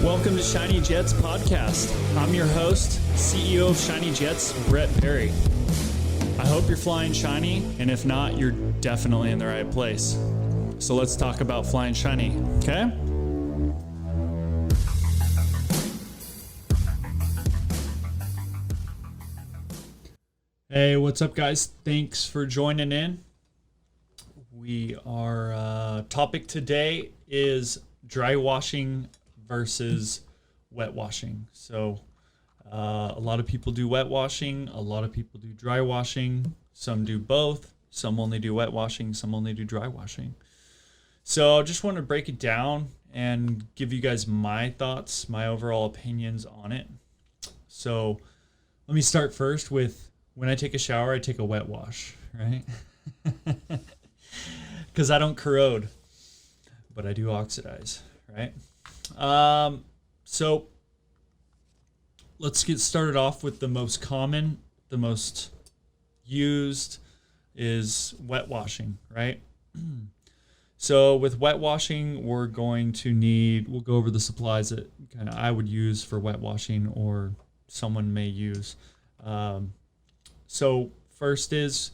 Welcome to Shiny Jets Podcast. I'm your host, CEO of Shiny Jets, Brett Perry. I hope you're flying shiny, and if not, you're definitely in the right place. So let's talk about flying shiny, okay? Hey, what's up, guys? Thanks for joining in. Our topic today is dry washing versus wet washing. So a lot of people do wet washing, a lot of people do dry washing, some do both, some only do wet washing, some only do dry washing. So I just want to break it down and give you guys my thoughts, my overall opinions on it. So let me start first with when I take a shower, I take a wet wash, right? Because I don't corrode, but I do oxidize, right? So let's get started off with the most common, the most used is wet washing, right? So with wet washing, we'll go over the supplies that kind of I would use for wet washing or someone may use. So first is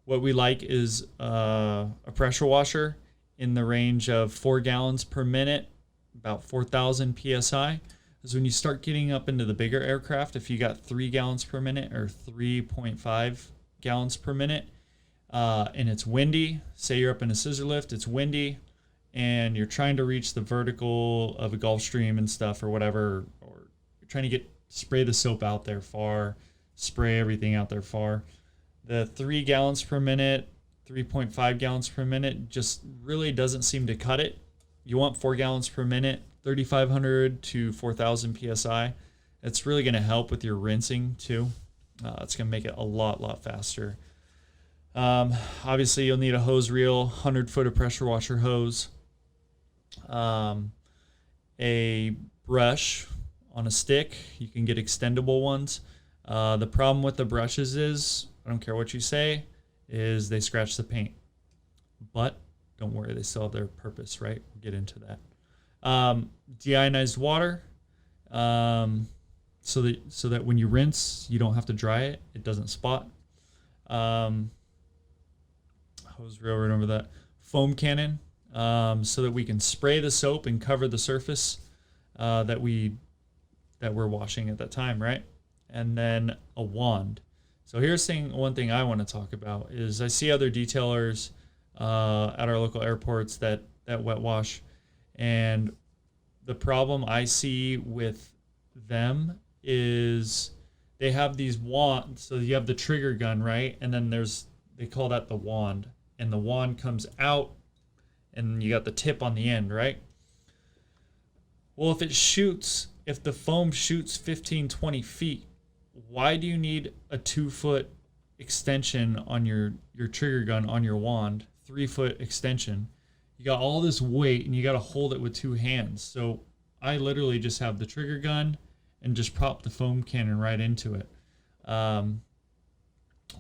what we like is a pressure washer in the range of 4 gallons per minute, about 4,000 PSI. Because when you start getting up into the bigger aircraft, if you got 3 gallons per minute or 3.5 gallons per minute, and it's windy, say you're up in a scissor lift, it's windy, and you're trying to reach the vertical of a Gulfstream and stuff or whatever, or you're trying to spray the soap out there far, spray everything out there far. The 3 gallons per minute, 3.5 gallons per minute just really doesn't seem to cut it. You want 4 gallons per minute, 3,500 to 4,000 PSI. It's really going to help with your rinsing too. It's going to make it a lot faster. Obviously, you'll need a hose reel, 100 foot of pressure washer hose, a brush on a stick. You can get extendable ones. The problem with the brushes is, I don't care what you say, is they scratch the paint. But don't worry, they still have their purpose, right? We'll get into that. Deionized water, so that when you rinse, you don't have to dry it. It doesn't spot. Hose reel, remember that. Foam cannon, so that we can spray the soap and cover the surface that we're washing at that time, right? And then a wand. So here's one thing I want to talk about is I see other detailers at our local airports that wet wash, and the problem I see with them is they have these wands. So you have the trigger gun, right? And then they call that the wand, and the wand comes out and you got the tip on the end, right? Well, if the foam shoots 15, 20 feet, why do you need a 2-foot extension on your trigger gun on your wand, 3-foot extension? You got all this weight and you got to hold it with 2 hands. So I literally just have the trigger gun and just prop the foam cannon right into it.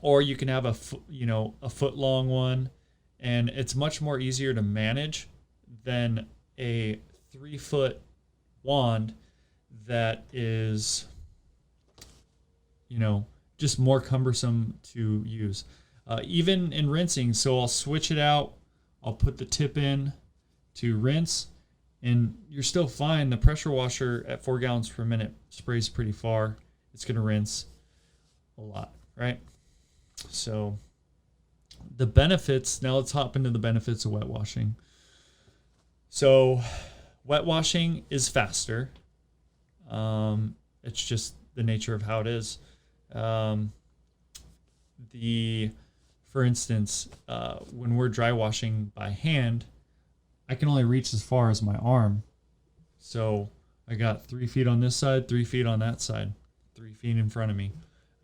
Or you can have a foot long one, and it's much more easier to manage than a 3-foot wand that is, just more cumbersome to use. Even in rinsing, so I'll switch it out. I'll put the tip in to rinse, and you're still fine. The pressure washer at 4 gallons per minute sprays pretty far. It's going to rinse a lot, right? So the benefits, now let's hop into the benefits of wet washing. So wet washing is faster. It's just the nature of how it is. For instance, when we're dry washing by hand, I can only reach as far as my arm. So I got 3 feet on this side, 3 feet on that side, 3 feet in front of me.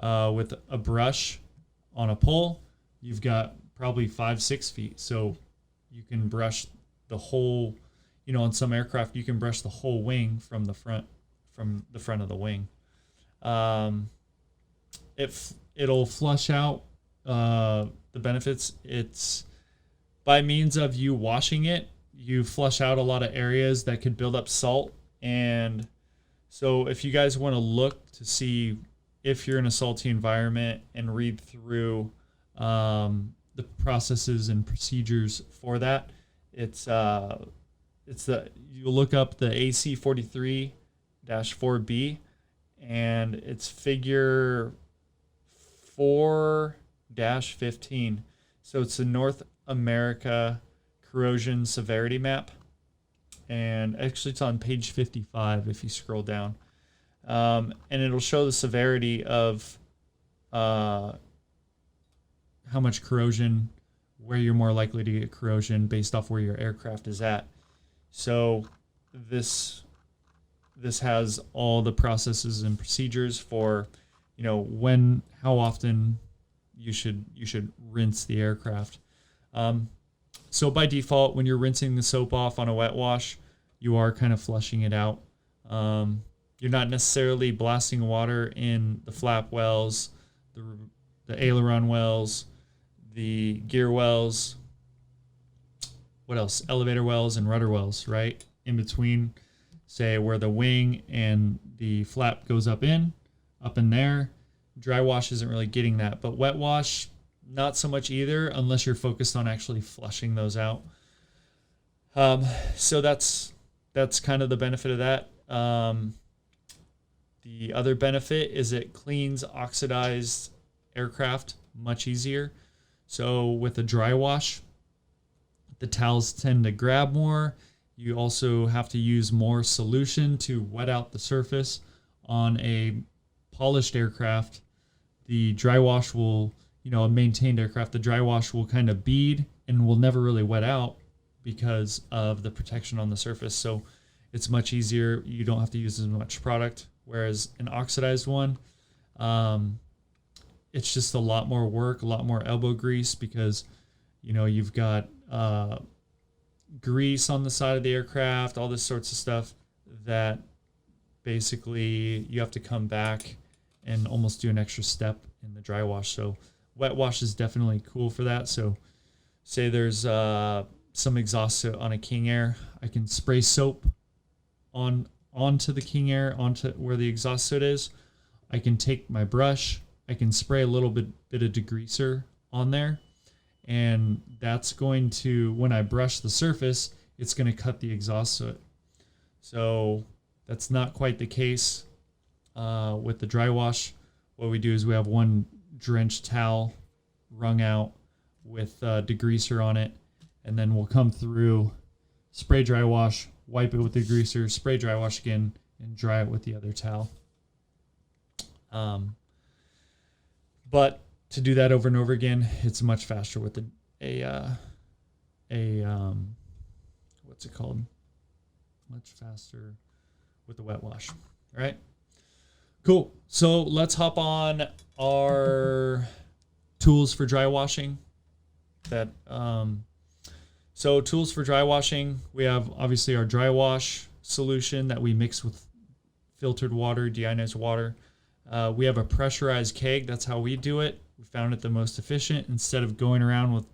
With a brush on a pole, you've got probably 5-6 feet. So you can brush the whole, on some aircraft, you can brush the whole wing from the front of the wing. It'll flush out the benefits. It's by means of you washing it, you flush out a lot of areas that could build up salt and So if you guys want to look to see if you're in a salty environment and read through the processes and procedures for that, you'll look up the AC 43-4B, and it's figure 4-15. So it's the North America corrosion severity map, and actually it's on page 55 if you scroll down, and it'll show the severity of how much corrosion, where you're more likely to get corrosion based off where your aircraft is at. So this has all the processes and procedures for, how often you should rinse the aircraft. So by default, when you're rinsing the soap off on a wet wash, you are kind of flushing it out. You're not necessarily blasting water in the flap wells, the aileron wells, the gear wells, what else? Elevator wells and rudder wells, right? In between, say, where the wing and the flap goes up in there. Dry wash isn't really getting that, but wet wash, not so much either, unless you're focused on actually flushing those out. So that's kind of the benefit of that. The other benefit is it cleans oxidized aircraft much easier. So with a dry wash, the towels tend to grab more. You also have to use more solution to wet out the surface. On a polished aircraft, the dry wash will, a maintained aircraft, the dry wash will kind of bead and will never really wet out because of the protection on the surface. So it's much easier. You don't have to use as much product. Whereas an oxidized one, it's just a lot more work, a lot more elbow grease, because, you've got grease on the side of the aircraft, all this sorts of stuff that basically you have to come back and almost do an extra step in the dry wash. So wet wash is definitely cool for that. So say there's some exhaust soot on a King Air, I can spray soap onto the King Air, onto where the exhaust soot is. I can take my brush, I can spray a little bit of degreaser on there, and that's going to, when I brush the surface, it's going to cut the exhaust soot. So that's not quite the case with the dry wash. What we do is we have one drenched towel wrung out with degreaser on it, and then we'll come through, spray dry wash, wipe it with the degreaser, spray dry wash again, and dry it with the other towel. But to do that over and over again, it's much faster with what's it called? Much faster with the wet wash. All right. Cool. So let's hop on our tools for dry washing. So tools for dry washing, we have obviously our dry wash solution that we mix with filtered water, deionized water. We have a pressurized keg. That's how we do it. We found it the most efficient. Instead of going around with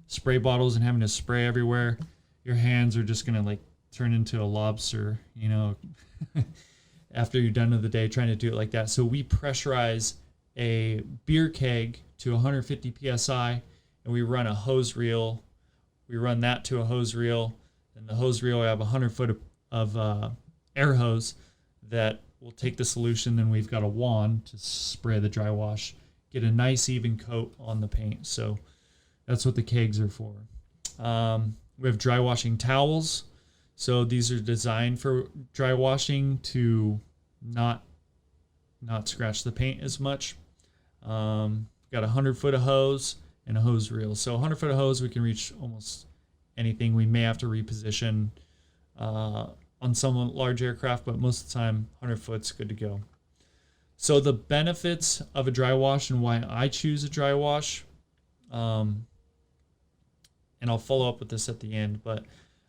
spray bottles and having to spray everywhere, your hands are just going to turn into a lobster, after you're done with the day trying to do it like that. So we pressurize a beer keg to 150 PSI, and we run a hose reel. We run that to a hose reel, and the hose reel, we have 100 foot of air hose that will take the solution. Then we've got a wand to spray the dry wash, get a nice even coat on the paint. So that's what the kegs are for. We have dry washing towels. So these are designed for dry washing to not scratch the paint as much. Got 100 foot of hose and a hose reel. So 100 foot of hose, we can reach almost anything. We may have to reposition on some large aircraft, but most of the time 100 foot's good to go. So the benefits of a dry wash and why I choose a dry wash, and I'll follow up with this at the end, but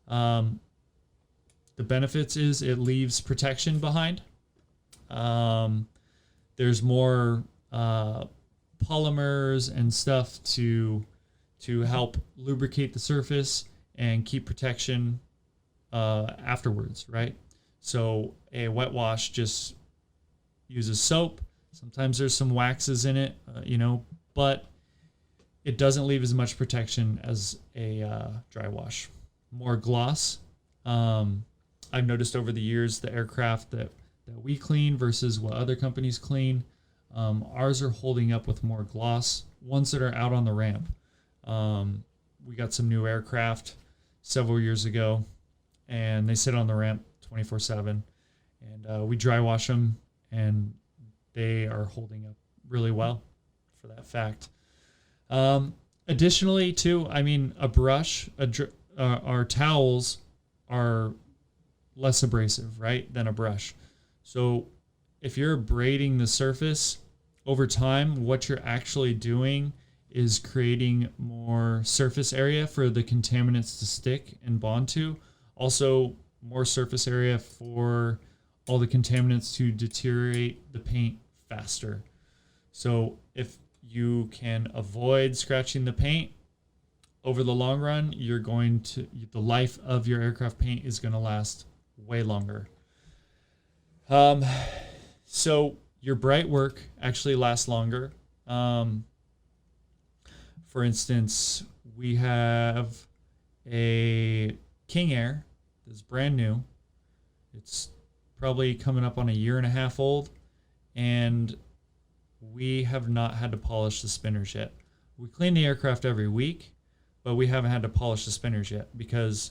the benefits is it leaves protection behind. There's more polymers and stuff to help lubricate the surface and keep protection afterwards, right? So a wet wash just uses soap. Sometimes there's some waxes in it, but it doesn't leave as much protection as a dry wash. More gloss. I've noticed over the years the aircraft that we clean versus what other companies clean, ours are holding up with more gloss. Ones that are out on the ramp. We got some new aircraft several years ago, and they sit on the ramp 24/7, and we dry wash them, and they are holding up really well for that fact. Additionally, too, I mean, a brush, our towels are less abrasive, right, than a brush. So if you're abrading the surface over time, what you're actually doing is creating more surface area for the contaminants to stick and bond to. Also, more surface area for all the contaminants to deteriorate the paint faster. So if you can avoid scratching the paint, over the long run, the life of your aircraft paint is going to last way longer. So your bright work actually lasts longer. For instance, we have a King Air that's brand new. It's probably coming up on a year and a half old, and we have not had to polish the spinners yet. We clean the aircraft every week, but we haven't had to polish the spinners yet because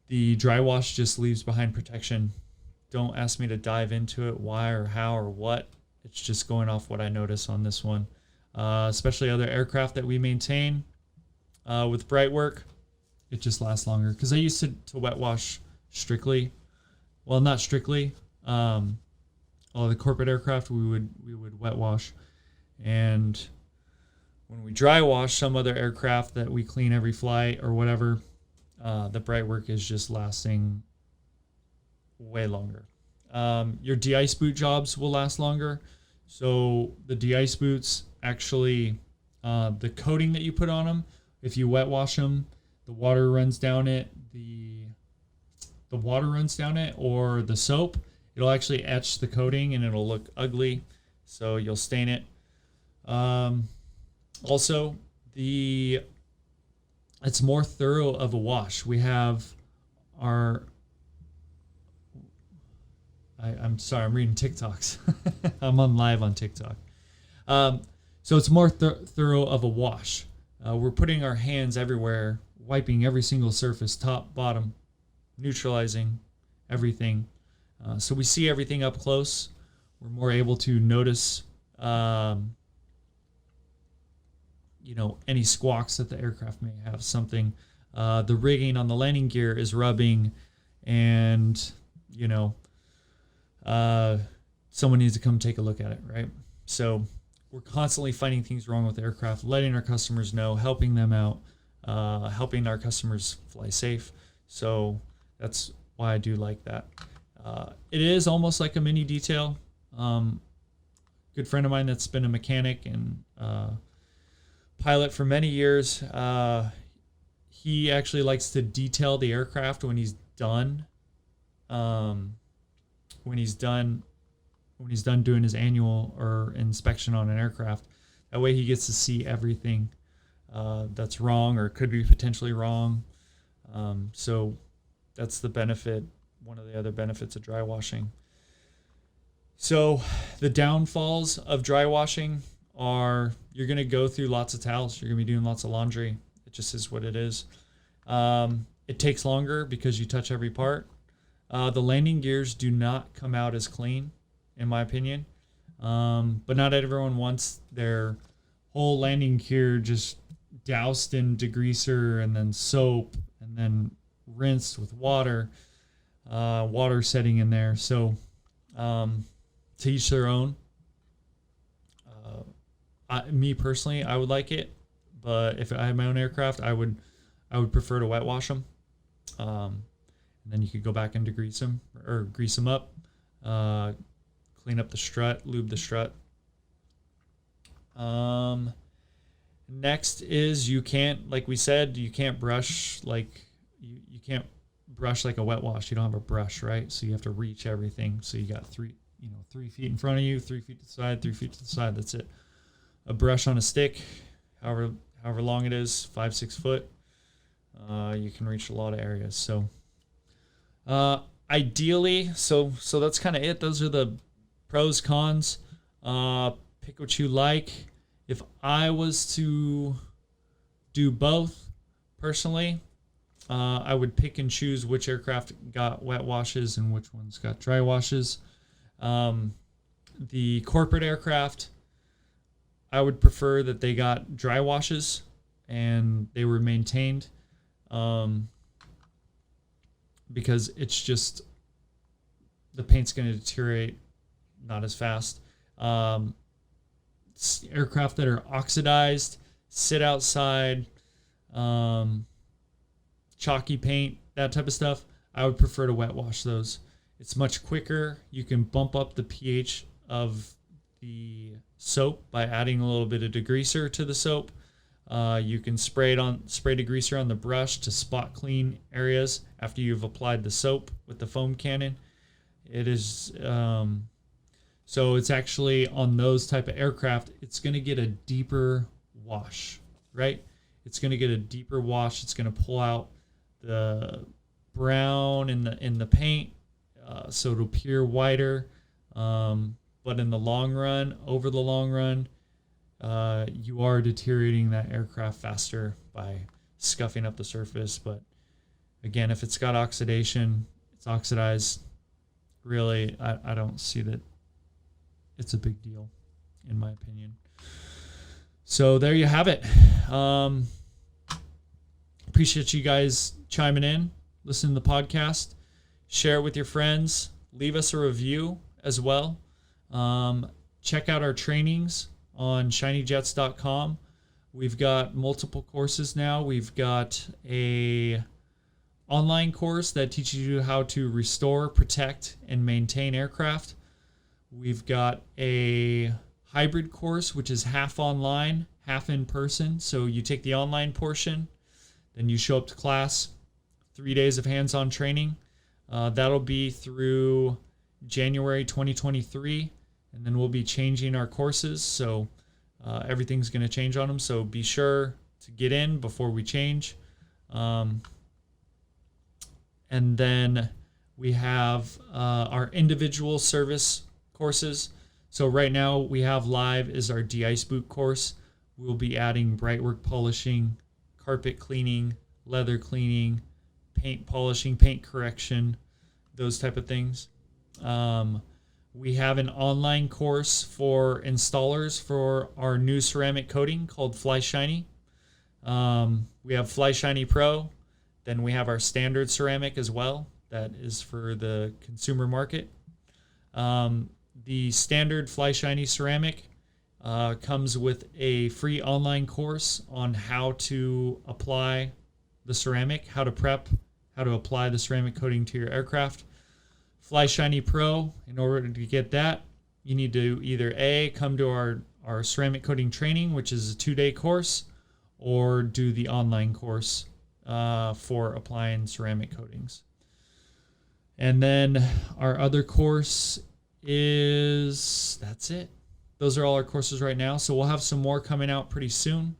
the dry wash just leaves behind protection. Don't ask me to dive into it, why or how or what. It's just going off what I notice on this one. Especially other aircraft that we maintain with bright work, it just lasts longer. Because I used to wet wash strictly. Well, not strictly. All the corporate aircraft we would wet wash, and when we dry wash some other aircraft that we clean every flight or whatever, the bright work is just lasting way longer. Your de-ice boot jobs will last longer. So the de-ice boots, actually, the coating that you put on them, if you wet wash them, the water runs down it, the water runs down it, or the soap, it'll actually etch the coating and it'll look ugly, so you'll stain it. Also, it's more thorough of a wash. We have I'm sorry, I'm reading TikToks. I'm on live on TikTok. So it's more thorough of a wash. We're putting our hands everywhere, wiping every single surface, top, bottom, neutralizing everything. So we see everything up close. We're more able to notice, any squawks that the aircraft may have. Something, the rigging on the landing gear is rubbing, and someone needs to come take a look at it, right? So we're constantly finding things wrong with the aircraft, letting our customers know, helping them out, helping our customers fly safe. So that's why I do like that. It is almost like a mini detail. Good friend of mine that's been a mechanic and pilot for many years, he actually likes to detail the aircraft when he's done. When he's done doing his annual or inspection on an aircraft. That way he gets to see everything that's wrong or could be potentially wrong. So that's the benefit, one of the other benefits of dry washing. So the downfalls of dry washing are you're going to go through lots of towels. You're going to be doing lots of laundry. It just is what it is. It takes longer because you touch every part. The landing gears do not come out as clean, in my opinion. But not everyone wants their whole landing gear just doused in degreaser and then soap and then rinsed with water setting in there. So to each their own. Me personally, I would like it, but if I had my own aircraft, I would prefer to wet wash them. And then you could go back and degrease them or grease them up, clean up the strut, lube the strut. Next is you can't, like we said, you can't brush, like you can't brush like a wet wash. You don't have a brush, right? So you have to reach everything. So you got 3 feet in front of you, 3 feet to the side, 3 feet to the side. That's it. A brush on a stick, however long it is, 5-6 foot. You can reach a lot of areas. So ideally, so that's kind of it. Those are the pros, cons. Pick what you like. If I was to do both, personally, I would pick and choose which aircraft got wet washes and which ones got dry washes. The corporate aircraft, I would prefer that they got dry washes and they were maintained, because it's just, the paint's going to deteriorate not as fast. Aircraft that are oxidized, sit outside, chalky paint, that type of stuff, I would prefer to wet wash those. It's much quicker. You can bump up the pH of the soap by adding a little bit of degreaser to the soap. You can spray degreaser on the brush to spot clean areas after you've applied the soap with the foam cannon. It is so it's actually, on those type of aircraft, it's going to get a deeper wash, right? It's going to get a deeper wash. It's going to pull out the brown in the paint, so it'll appear whiter. But in the long run, over the long run, you are deteriorating that aircraft faster by scuffing up the surface. But again, if it's got oxidation, it's oxidized, really, I don't see that it's a big deal, in my opinion. So there you have it. Appreciate you guys chiming in, listening to the podcast. Share it with your friends. Leave us a review as well. Check out our trainings on shinyjets.com. We've got multiple courses now. We've got a online course that teaches you how to restore, protect, and maintain aircraft. We've got a hybrid course, which is half online, half in person. So you take the online portion, then you show up to class, 3 days of hands-on training. That'll be through January 2023, and then we'll be changing our courses. So everything's going to change on them. So be sure to get in before we change. And then we have our individual service courses. So right now we have live is our de-ice boot course. We'll be adding brightwork polishing, carpet cleaning, leather cleaning, paint polishing, paint correction, those type of things. We have an online course for installers for our new ceramic coating called Fly Shiny. We have Fly Shiny Pro. Then we have our standard ceramic as well. That is for the consumer market. The standard Fly Shiny ceramic comes with a free online course on how to apply the ceramic, how to prep, how to apply the ceramic coating to your aircraft. Fly Shiny Pro, in order to get that, you need to either A, come to our ceramic coating training, which is a 2-day course, or do the online course for applying ceramic coatings. And then our other course that's it. Those are all our courses right now. So we'll have some more coming out pretty soon.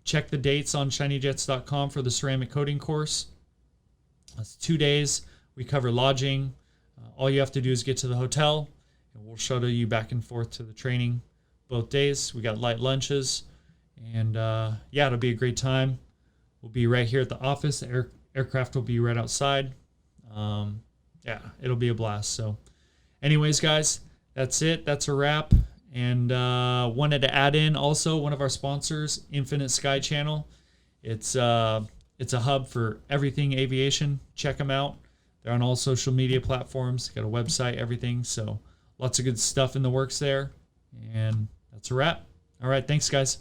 Check the dates on shinyjets.com for the ceramic coating course. That's 2 days. We cover lodging. All you have to do is get to the hotel, and we'll shuttle you back and forth to the training both days. We got light lunches, and yeah, it'll be a great time. We'll be right here at the office. The aircraft will be right outside. Yeah, it'll be a blast. So anyways, guys, that's it. That's a wrap. And wanted to add in also one of our sponsors, Infinite Sky Channel. It's a hub for everything aviation. Check them out. They're on all social media platforms. Got a website, everything. So lots of good stuff in the works there. And that's a wrap. All right, thanks, guys.